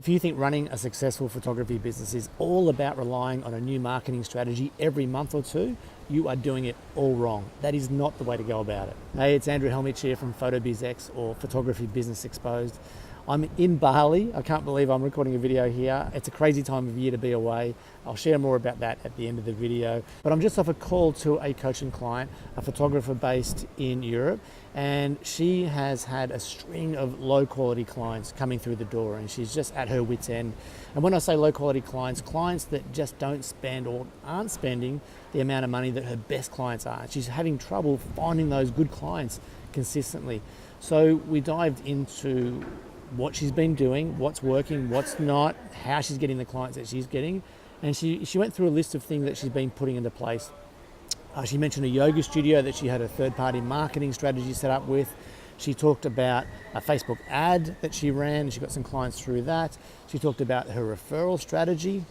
If you think running a successful photography business is all about relying on a new marketing strategy every month or two, you are doing it all wrong. That is not the way to go about it. Hey, it's Andrew Hellmich here from PhotoBizX, or Photography Business Exposed. I'm in Bali. I can't believe I'm recording a video here. It's a crazy time of year to be away. I'll share more about that at the end of the video. But I'm just off a call to a coaching client, a photographer based in Europe, and she has had a string of low quality clients coming through the door, and she's just at her wit's end. And when I say low quality clients, clients that just don't spend or aren't spending the amount of money that her best clients are. She's having trouble finding those good clients consistently. So we dived into what she's been doing, what's working, what's not, how she's getting the clients that she's getting. And she went through a list of things that she's been putting into place. She mentioned a yoga studio that she had a third-party marketing strategy set up with. She talked about a Facebook ad that she ran, and she got some clients through that. She talked about her referral strategy.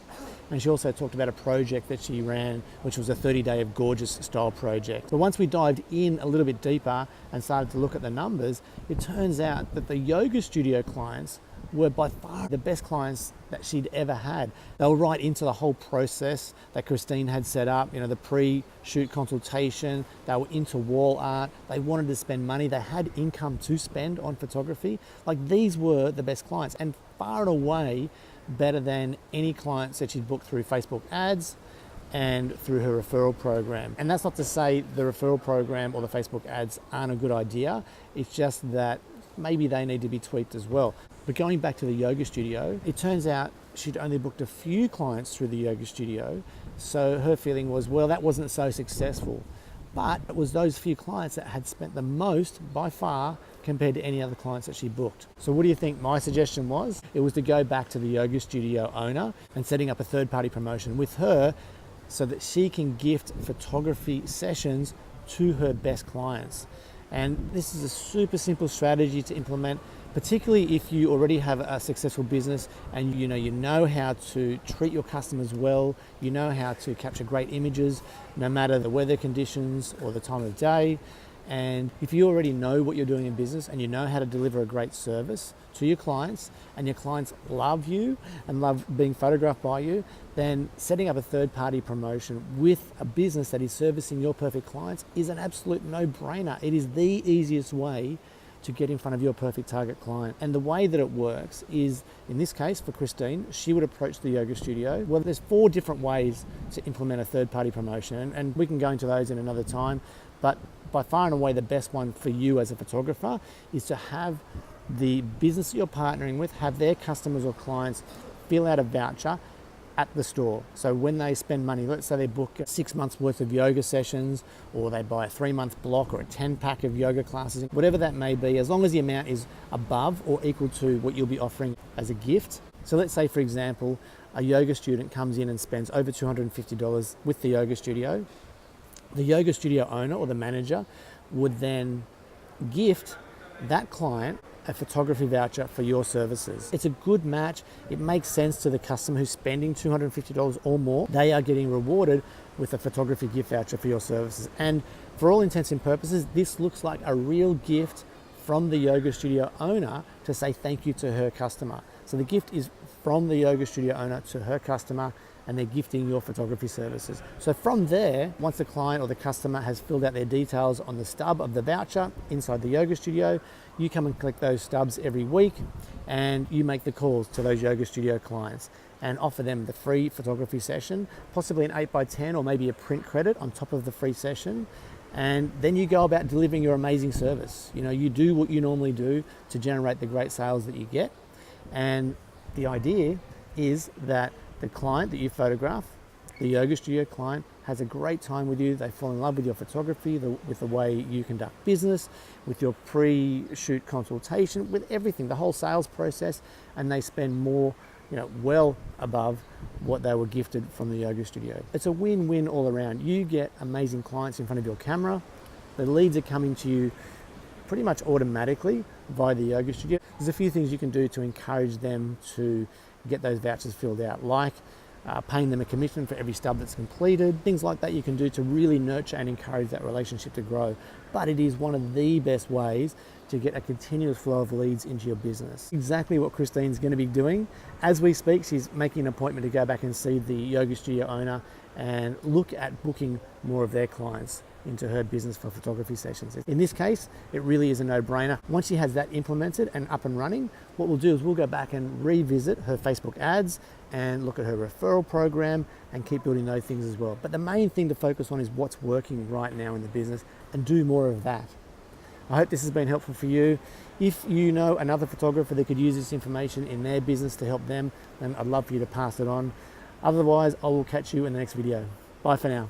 And she also talked about a project that she ran, which was a 30-day of gorgeous style project. But once we dived in a little bit deeper and started to look at the numbers, it turns out that the yoga studio clients were by far the best clients that she'd ever had. They were right into the whole process that Christine had set up, the pre-shoot consultation. They were into wall art. They wanted to spend money. They had income to spend on photography. Like, these were the best clients, and far and away better than any clients that she'd booked through Facebook ads and through her referral program. And that's not to say the referral program or the Facebook ads aren't a good idea. It's just that maybe they need to be tweaked as well. But going back to the yoga studio, it turns out she'd only booked a few clients through the yoga studio. So her feeling was, well, that wasn't so successful. But it was those few clients that had spent the most by far compared to any other clients that she booked. So what do you think my suggestion was? It was to go back to the yoga studio owner and setting up a third-party promotion with her so that she can gift photography sessions to her best clients. And this is a super simple strategy to implement, particularly if you already have a successful business and you know how to treat your customers well, you know how to capture great images no matter the weather conditions or the time of day. And if you already know what you're doing in business and you know how to deliver a great service to your clients, and your clients love you and love being photographed by you, then setting up a third-party promotion with a business that is servicing your perfect clients is an absolute no-brainer. It is the easiest way to get in front of your perfect target client. And the way that it works is, in this case for Christine, she would approach the yoga studio. Well, there's 4 different ways to implement a third-party promotion, and we can go into those in another time. But by far and away, the best one for you as a photographer is to have the business that you're partnering with have their customers or clients fill out a voucher at the store. So when they spend money, let's say they book 6 months worth of yoga sessions, or they buy a 3-month block or a 10-pack of yoga classes, whatever that may be, as long as the amount is above or equal to what you'll be offering as a gift. So let's say, for example, a yoga student comes in and spends over $250 with the yoga studio. The yoga studio owner or the manager would then gift that client a photography voucher for your services. It's a good match. It makes sense to the customer who's spending $250 or more. They are getting rewarded with a photography gift voucher for your services. And for all intents and purposes, this looks like a real gift from the yoga studio owner to say thank you to her customer. So the gift is from the yoga studio owner to her customer, and they're gifting your photography services. So from there, once the client or the customer has filled out their details on the stub of the voucher inside the yoga studio, you come and collect those stubs every week, and you make the calls to those yoga studio clients and offer them the free photography session, possibly an 8x10 or maybe a print credit on top of the free session. And then you go about delivering your amazing service. You do what you normally do to generate the great sales that you get. And the idea is that the client that you photograph, the yoga studio client, has a great time with you. They fall in love with your photography, with the way you conduct business, with your pre-shoot consultation, with everything, the whole sales process, and they spend more, well above what they were gifted from the yoga studio. It's a win-win all around. You get amazing clients in front of your camera. The leads are coming to you pretty much automatically via the yoga studio. There's a few things you can do to encourage them to get those vouchers filled out, like paying them a commission for every stub that's completed, things like that you can do to really nurture and encourage that relationship to grow. But it is one of the best ways to get a continuous flow of leads into your business. Exactly what Christine's going to be doing. As we speak, she's making an appointment to go back and see the yoga studio owner and look at booking more of their clients into her business for photography sessions. In this case, it really is a no-brainer. Once she has that implemented and up and running, what we'll do is we'll go back and revisit her Facebook ads and look at her referral program and keep building those things as well. But the main thing to focus on is what's working right now in the business and do more of that. I hope this has been helpful for you. If you know another photographer that could use this information in their business to help them, then I'd love for you to pass it on. Otherwise, I will catch you in the next video. Bye for now.